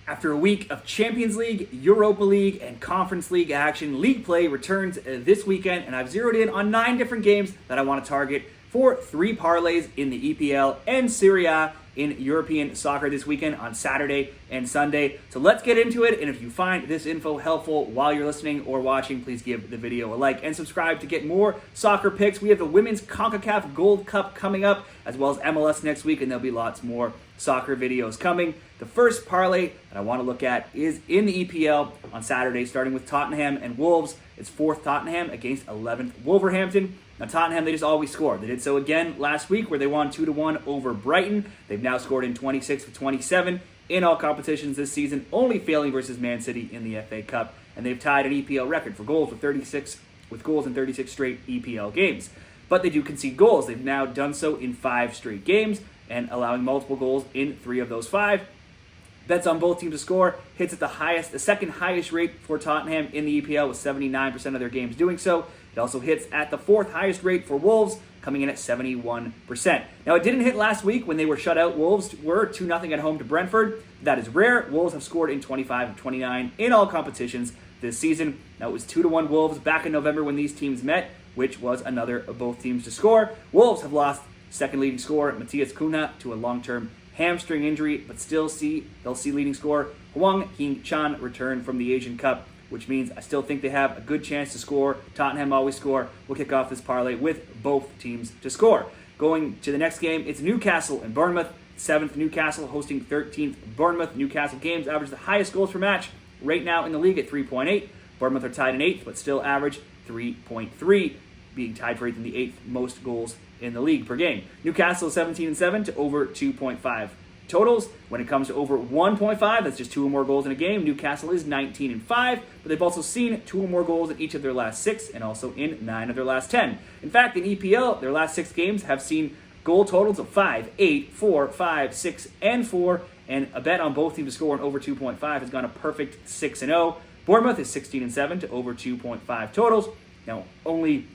After a week of Champions League, Europa League, and Conference League action, league play returns this weekend, and I've zeroed in on 9 different games that I want to target for 3 parlays in the EPL and Serie A in European soccer this weekend on Saturday and Sunday. So let's get into it, and if you find this info helpful while you're listening or watching, please give the video a like and subscribe to get more soccer picks. We have the Women's CONCACAF Gold Cup coming up, as well as MLS next week, and there'll be lots more soccer videos coming. The first parlay that I want to look at is in the EPL on Saturday, starting with Tottenham and Wolves. It's 4th Tottenham against 11th Wolverhampton. Now Tottenham, they just always score. They did so again last week where they won 2-1 over Brighton. They've now scored in 26 of 27 in all competitions this season, only failing versus Man City in the FA Cup. And they've tied an EPL record for goals with 36 straight EPL games. But they do concede goals. They've now done so in 5 straight games and allowing multiple goals in 3 of those 5. Bets on both teams to score hits at the second highest rate for Tottenham in the EPL, with 79% of their games doing so. It also hits at the 4th highest rate for Wolves, coming in at 71%. Now, it didn't hit last week when they were shut out. Wolves were 2-0 at home to Brentford. That is rare. Wolves have scored in 25 of 29 in all competitions this season. Now, it was 2-1 Wolves back in November when these teams met, which was another of both teams to score. Wolves have lost second leading scorer Matthias Cunha to a long-term hamstring injury, but they'll see leading scorer Hwang Hee-chan return from the Asian Cup, which means I still think they have a good chance to score. Tottenham always score. We'll kick off this parlay with both teams to score. Going to the next game, it's Newcastle and Bournemouth. 7th Newcastle hosting 13th Bournemouth. Newcastle games average the highest goals per match right now in the league at 3.8. Bournemouth are tied in 8th, but still average 3.3, being tied for 8th in the 8th most goals in the league per game. Newcastle is 17-7 to over 2.5 totals. When it comes to over 1.5, that's just 2 or more goals in a game. Newcastle is 19-5, but they've also seen 2 or more goals in each of their last 6 and also in 9 of their last 10. In fact, in EPL, their last 6 games have seen goal totals of 5, 8, 4, 5, 6, and 4, and a bet on both teams to score in over 2.5 has gone a perfect 6-0. Bournemouth is 16-7 to over 2.5 totals. Now, only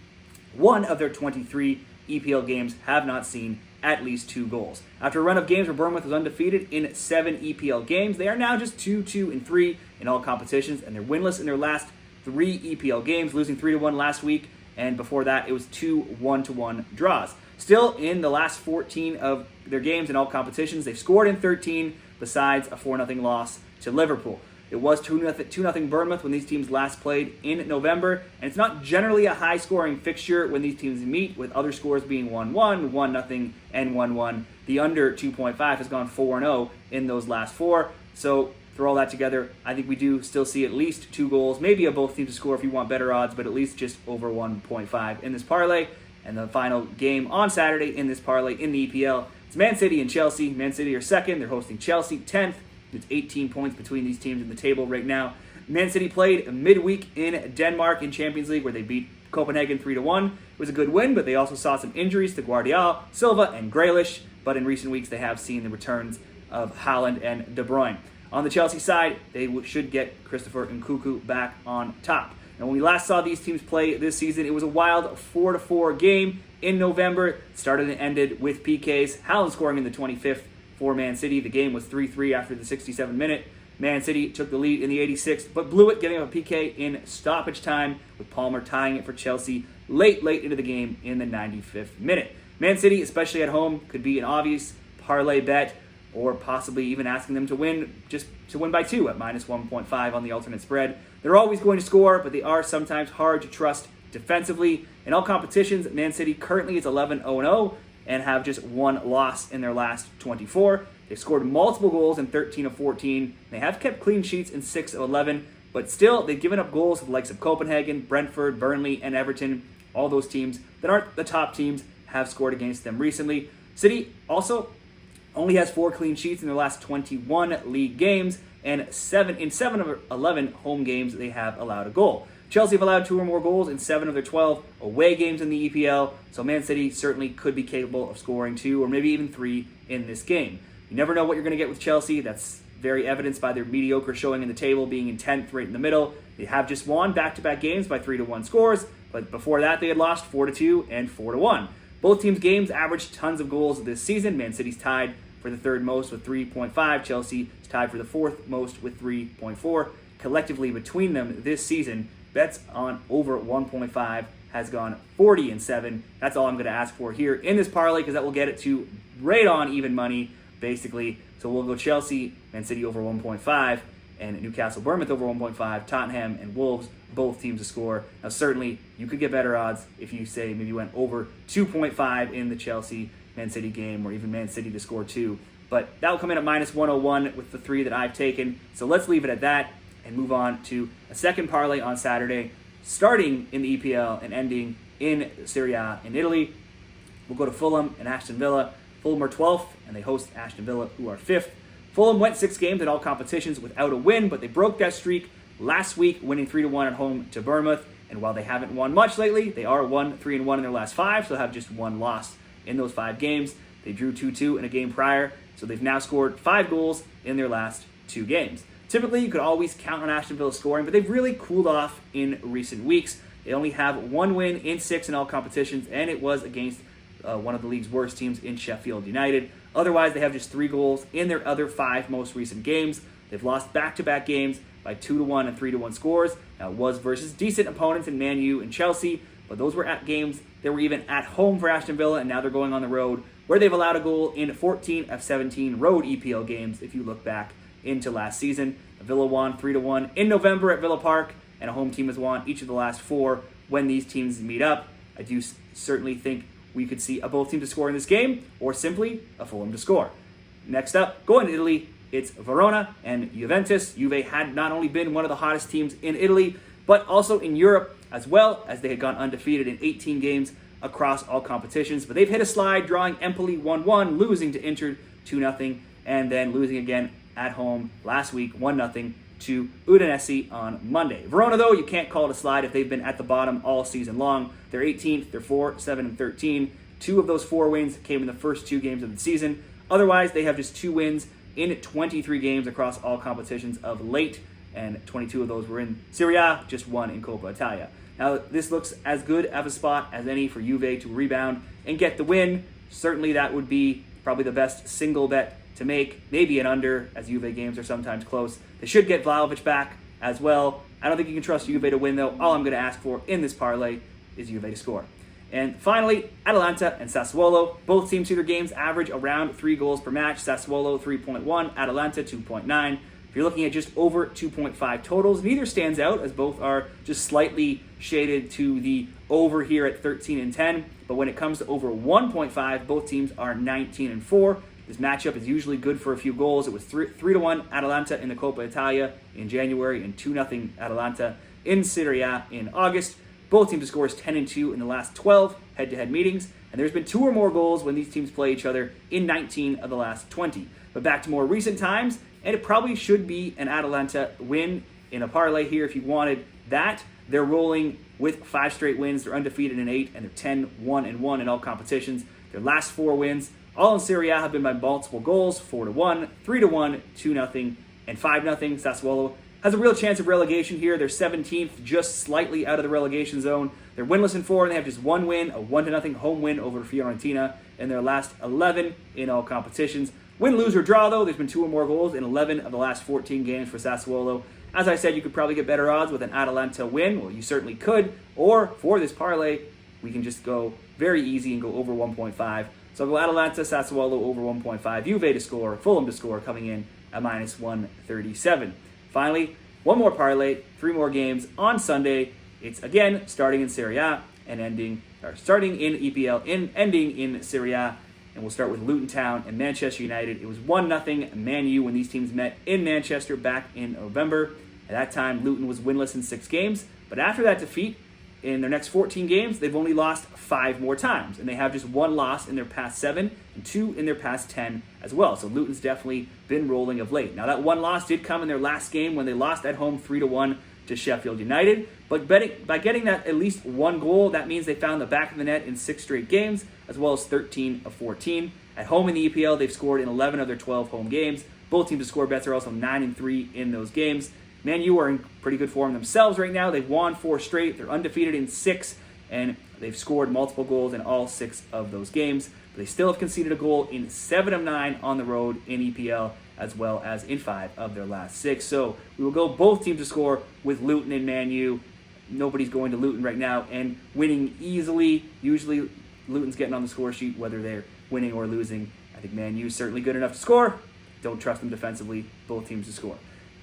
one of their 23 EPL games have not seen at least 2 goals. After a run of games where Bournemouth was undefeated in 7 EPL games, they are now just 2-2-3 in all competitions, and they're winless in their last 3 EPL games, losing 3-1 last week, and before that it was 2 1-1 draws. Still, in the last 14 of their games in all competitions, they've scored in 13, besides a 4-0 loss to Liverpool. It was 2-0 Bournemouth when these teams last played in November, and it's not generally a high-scoring fixture when these teams meet, with other scores being 1-1, 1-0, and 1-1. The under 2.5 has gone 4-0 in those last 4, so throw all that together, I think we do still see at least 2 goals, maybe of both teams to score if you want better odds, but at least just over 1.5 in this parlay. And the final game on Saturday in this parlay in the EPL, it's Man City and Chelsea. Man City are 2nd, they're hosting Chelsea 10th. There's 18 points between these teams in the table right now. Man City played midweek in Denmark in Champions League, where they beat Copenhagen 3-1. It was a good win, but they also saw some injuries to Guardiola, Silva, and Grealish. But in recent weeks, they have seen the returns of Haaland and De Bruyne. On the Chelsea side, they should get Christopher Nkunku back on top. Now, when we last saw these teams play this season, it was a wild 4-4 game in November. It started and ended with PKs. Haaland scoring in the 25th for Man City. The game was 3-3 after the 67th minute. Man City took the lead in the 86th, but blew it, getting up a PK in stoppage time, with Palmer tying it for Chelsea late into the game in the 95th minute. Man City, especially at home, could be an obvious parlay bet, or possibly even asking them to win, just to win by 2 at minus 1.5 on the alternate spread. They're always going to score, but they are sometimes hard to trust defensively. In all competitions, Man City currently is 11-0-0 and have just 1 loss in their last 24. They've scored multiple goals in 13 of 14. They have kept clean sheets in 6 of 11, but still, they've given up goals to the likes of Copenhagen, Brentford, Burnley, and Everton. All those teams that aren't the top teams have scored against them recently. City also only has 4 clean sheets in their last 21 league games, and 7 of 11 home games they have allowed a goal. Chelsea have allowed 2 or more goals in 7 of their 12 away games in the EPL, so Man City certainly could be capable of scoring 2 or maybe even 3 in this game. You never know what you're going to get with Chelsea. That's very evidenced by their mediocre showing in the table, being in 10th right in the middle. They have just won back-to-back games by 3-1 scores, but before that they had lost 4-2 and 4-1. Both teams' games averaged tons of goals this season. Man City's tied for the third most with 3.5. Chelsea is tied for the fourth most with 3.4. Collectively between them this season, bets on over 1.5 has gone 40-7. That's all I'm going to ask for here in this parlay because that will get it to right on even money, basically. So we'll go Chelsea, Man City over 1.5, and Newcastle, Bournemouth over 1.5, Tottenham and Wolves, both teams to score. Now, certainly, you could get better odds if you say maybe you went over 2.5 in the Chelsea-Man City game, or even Man City to score 2. But that will come in at minus 101 with the 3 that I've taken. So let's leave it at that and move on to a second parlay on Saturday, starting in the EPL and ending in Serie A in Italy. We'll go to Fulham and Aston Villa. Fulham are 12th, and they host Aston Villa, who are 5th. Fulham went 6 games in all competitions without a win, but they broke that streak last week, winning 3-1 at home to Bournemouth. And while they haven't won much lately, they are 3-1 in their last 5, so they'll have just 1 loss in those 5 games. They drew 2-2 in a game prior, so they've now scored 5 goals in their last 2 games. Typically, you could always count on Aston Villa scoring, but they've really cooled off in recent weeks. They only have 1 win in 6 in all competitions, and it was against one of the league's worst teams in Sheffield United. Otherwise, they have just 3 goals in their other 5 most recent games. They've lost back-to-back games by 2-1 and 3-1 scores. Now, it was versus decent opponents in Man U and Chelsea, but those were at games that were even at home for Aston Villa, and now they're going on the road, where they've allowed a goal in 14 of 17 road EPL games, if you look back into last season. Villa won 3-1 in November at Villa Park, and a home team has won each of the last 4 when these teams meet up. I do certainly think we could see a both team to score in this game, or simply a Fulham to score. Next up, going to Italy, it's Verona and Juventus. Juve had not only been one of the hottest teams in Italy, but also in Europe, as well as they had gone undefeated in 18 games across all competitions. But they've hit a slide, drawing Empoli 1-1, losing to Inter 2-0, and then losing again at home last week, 1-0 to Udinese on Monday. Verona, though, you can't call it a slide if they've been at the bottom all season long. They're 18th, they're 4, 7, and 13. 2 of those 4 wins came in the first 2 games of the season. Otherwise, they have just 2 wins in 23 games across all competitions of late, and 22 of those were in Serie A, just 1 in Coppa Italia. Now, this looks as good of a spot as any for Juve to rebound and get the win. Certainly, that would be probably the best single bet to make, maybe an under, as Juve games are sometimes close. They should get Vlahovic back as well. I don't think you can trust Juve to win, though. All I'm going to ask for in this parlay is Juve to score. And finally, Atalanta and Sassuolo. Both teams see their games average around 3 goals per match. Sassuolo 3.1, Atalanta 2.9. If you're looking at just over 2.5 totals, neither stands out, as both are just slightly shaded to the over here at 13 and 10. But when it comes to over 1.5, both teams are 19 and 4. This matchup is usually good for a few goals. It was 3-1 Atalanta in the Coppa Italia in January and 2-0 Atalanta in Serie A in August. Both teams to score 10 and 2 in the last 12 head-to-head meetings, and there's been 2 or more goals when these teams play each other in 19 of the last 20. But back to more recent times, and it probably should be an Atalanta win in a parlay here if you wanted that. They're rolling with 5 straight wins. They're undefeated in 8, and they're 10-1-1 in all competitions. Their last 4 wins, all in Serie A, have been by multiple goals: 4-1, 3-1, 2-0, and 5-0. Sassuolo has a real chance of relegation here. They're 17th, just slightly out of the relegation zone. They're winless in 4, and they have just 1 win, a 1-0 home win over Fiorentina in their last 11 in all competitions. Win, lose, or draw, though, there's been 2 or more goals in 11 of the last 14 games for Sassuolo. As I said, you could probably get better odds with an Atalanta win. Well, you certainly could. Or, for this parlay, we can just go very easy and go over 1.5. So I'll go Atalanta, Sassuolo over 1.5, Juve to score, Fulham to score, coming in at minus 137. Finally, one more parlay, 3 more games on Sunday. It's again starting in Serie A and starting in EPL and ending in Serie A. And we'll start with Luton Town and Manchester United. It was 1-0 Man U when these teams met in Manchester back in November. At that time, Luton was winless in 6 games. But after that defeat, in their next 14 games, they've only lost 5 more times. And they have just 1 loss in their past 7 and 2 in their past 10 as well. So Luton's definitely been rolling of late. Now, that 1 loss did come in their last game when they lost at home 3-1 to Sheffield United. But by getting that at least 1 goal, that means they found the back of the net in 6 straight games, as well as 13 of 14. At home in the EPL, they've scored in 11 of their 12 home games. Both teams to score bets are also 9 and 3 in those games. Man U are in pretty good form themselves right now. They've won 4 straight. They're undefeated in 6, and they've scored multiple goals in all 6 of those games. but they still have conceded a goal in 7 of 9 on the road in EPL, as well as in 5 of their last 6. So we will go both teams to score with Luton and Man U. Nobody's going to Luton right now and winning easily. Usually Luton's getting on the score sheet whether they're winning or losing. I think Man U is certainly good enough to score. Don't trust them defensively. Both teams to score.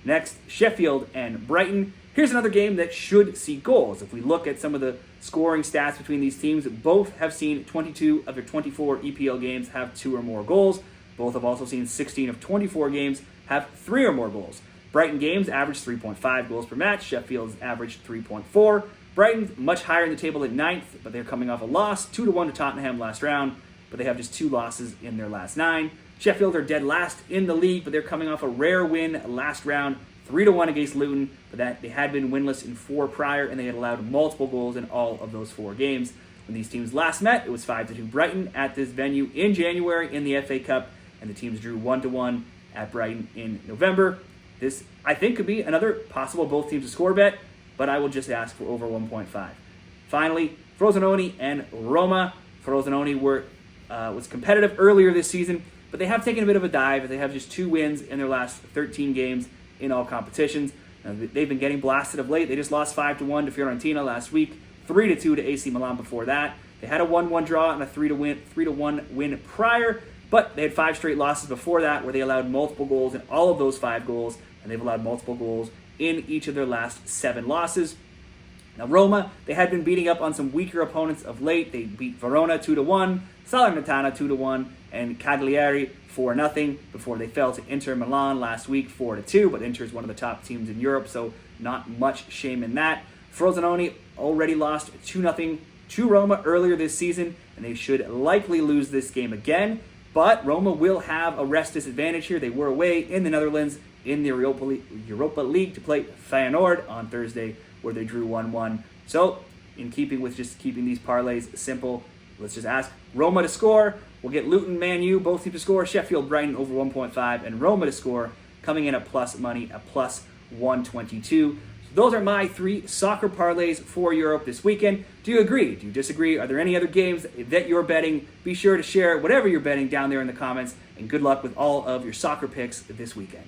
Next, Sheffield and Brighton. Here's another game that should see goals. If we look at some of the scoring stats between these teams, both have seen 22 of their 24 EPL games have 2 or more goals. Both have also seen 16 of 24 games have 3 or more goals. Brighton games average 3.5 goals per match. Sheffield's average 3.4. Brighton's much higher in the table at 9th, but they're coming off a loss, 2-1 to Tottenham last round, but they have just 2 losses in their last 9. Sheffield are dead last in the league, but they're coming off a rare win last round, 3-1 against Luton, but that they had been winless in 4 prior, and they had allowed multiple goals in all of those 4 games. When these teams last met, it was 5-2 Brighton at this venue in January in the FA Cup, and the teams drew 1-1 at Brighton in November. This, I think, could be another possible both teams to score bet, but I will just ask for over 1.5. Finally, Frosinone and Roma. Frosinone was competitive earlier this season, but they have taken a bit of a dive. They have just 2 wins in their last 13 games in all competitions. They've been getting blasted of late. They just lost 5-1 to Fiorentina last week, 3-2 to AC Milan before that. They had a 1-1 draw and a 3-1 win prior, but they had 5 straight losses before that where they allowed multiple goals in all of those 5 goals, and they've allowed multiple goals in each of their last 7 losses. Now Roma, they had been beating up on some weaker opponents of late. They beat Verona 2-1, Salernitana 2-1, and Cagliari 4-0 before they fell to Inter Milan last week 4-2, but Inter is one of the top teams in Europe, so not much shame in that. Frosinone already lost 2-0 to Roma earlier this season, and they should likely lose this game again, but Roma will have a rest disadvantage here. They were away in the Netherlands in the Europa League to play Feyenoord on Thursday, where they drew 1-1. So, in keeping with just keeping these parlays simple, let's just ask Roma to score. We'll get Luton, Man U, both teams to score. Sheffield, Brighton over 1.5, and Roma to score, coming in at plus money at plus 122. So those are my 3 soccer parlays for Europe this weekend. Do you agree? Do you disagree? Are there any other games that you're betting? Be sure to share whatever you're betting down there in the comments, and good luck with all of your soccer picks this weekend.